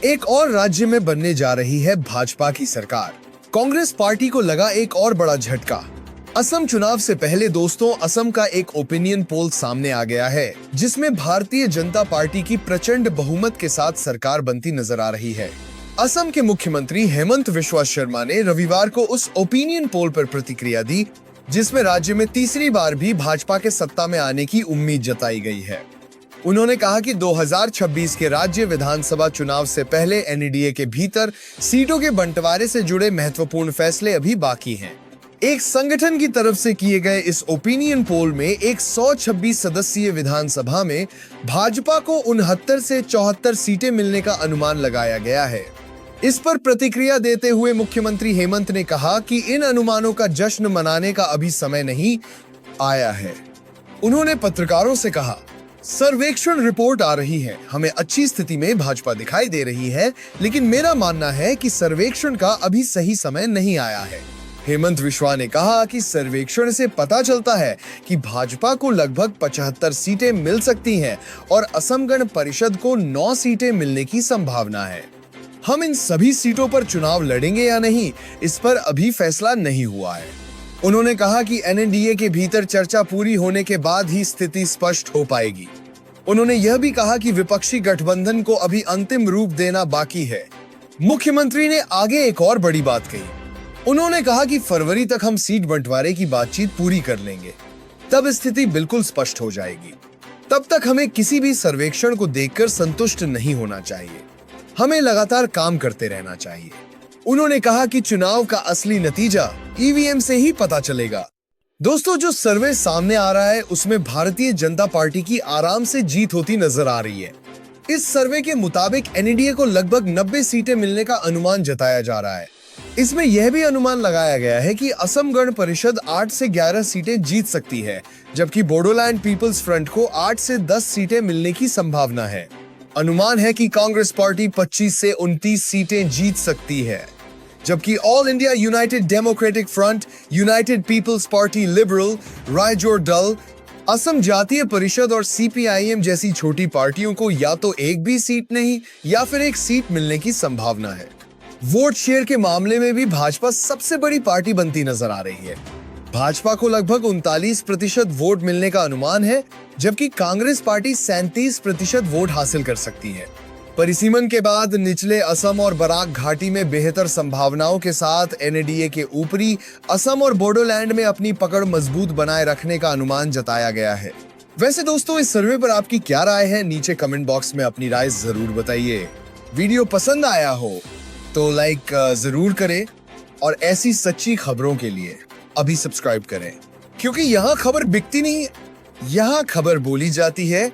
एक और राज्य में बनने जा रही है भाजपा की सरकार। कांग्रेस पार्टी को लगा एक और बड़ा झटका। असम चुनाव से पहले दोस्तों असम का एक ओपिनियन पोल सामने आ गया है, जिसमें भारतीय जनता पार्टी की प्रचंड बहुमत के साथ सरकार बनती नजर आ रही है। असम के मुख्यमंत्री हेमंत बिस्वा शर्मा ने रविवार को उस ओपिनियन पोल पर प्रतिक्रिया दी, जिसमें राज्य में तीसरी बार भी भाजपा के सत्ता में आने की उम्मीद जताई गई है। उन्होंने कहा कि 2026 के राज्य विधानसभा चुनाव से पहले एनडीए के भीतर सीटों के बंटवारे से जुड़े महत्वपूर्ण फैसले अभी बाकी हैं। एक संगठन की तरफ से किए गए इस ओपिनियन पोल में एक 126 सदस्यीय विधानसभा में भाजपा को 69 से 74 सीटें मिलने का अनुमान लगाया गया है। इस पर प्रतिक्रिया देते हुए मुख्यमंत्री हेमंत ने कहा कि इन अनुमानों का जश्न मनाने का अभी समय नहीं आया है। उन्होंने पत्रकारों से कहा, सर्वेक्षण रिपोर्ट आ रही है, हमें अच्छी स्थिति में भाजपा दिखाई दे रही है, लेकिन मेरा मानना है कि सर्वेक्षण का अभी सही समय नहीं आया है। हेमंत बिस्वा ने कहा कि सर्वेक्षण से पता चलता है कि भाजपा को लगभग 75 सीटें मिल सकती हैं और असम गण परिषद को 9 सीटें मिलने की संभावना है। हम इन सभी सीटों पर चुनाव लड़ेंगे या नहीं, इस पर अभी फैसला नहीं हुआ है। उन्होंने कहा कि एनडीए के भीतर चर्चा पूरी होने के बाद ही स्थिति स्पष्ट हो पाएगी। उन्होंने यह भी कहा कि विपक्षी गठबंधन को अभी अंतिम रूप देना बाकी है। मुख्यमंत्री ने आगे एक और बड़ी बात कही। उन्होंने कहा कि फरवरी तक हम सीट बंटवारे की बातचीत पूरी कर लेंगे, तब स्थिति बिल्कुल स्पष्ट हो जाएगी। तब तक हमें किसी भी सर्वेक्षण को देखकर संतुष्ट नहीं होना चाहिए, हमें लगातार काम करते रहना चाहिए। उन्होंने कहा कि चुनाव का असली नतीजा ईवीएम से ही पता चलेगा। दोस्तों, जो सर्वे सामने आ रहा है उसमें भारतीय जनता पार्टी की आराम से जीत होती नजर आ रही है। इस सर्वे के मुताबिक एनडीए को लगभग 90 सीटें मिलने का अनुमान जताया जा रहा है। इसमें यह भी अनुमान लगाया गया है कि असम गण परिषद 8 से 11 सीटें जीत सकती है, जबकि बोडोलैंड पीपल्स फ्रंट को 8 से 10 सीटें मिलने की संभावना है। अनुमान है कि कांग्रेस पार्टी 25 से 29 सीटें जीत सकती है, जबकि All India United Democratic Front, United People's Party Liberal, Raijor Dal, Assam जातीय परिषद और सीपीआईएम जैसी छोटी पार्टियों को या तो एक भी सीट नहीं या फिर एक सीट मिलने की संभावना है। वोट शेयर के मामले में भी भाजपा सबसे बड़ी पार्टी बनती नजर आ रही है। भाजपा को लगभग 39% वोट मिलने का अनुमान है, जबकि कांग्रेस पार्टी 37% वोट हासिल कर सकती है। परिसीमन के बाद निचले असम और बराक घाटी में बेहतर संभावनाओं के साथ एनडीए के ऊपरी असम और बोडोलैंड में अपनी पकड़ मजबूत बनाए रखने का अनुमान जताया गया है। वैसे दोस्तों, इस सर्वे पर आपकी क्या राय है, नीचे कमेंट बॉक्स में अपनी राय जरूर बताइए। वीडियो पसंद आया हो तो लाइक जरूर करें और ऐसी सच्ची खबरों के लिए अभी सब्सक्राइब करें, क्योंकि यहाँ खबर बिकती नहीं, यहाँ खबर बोली जाती है।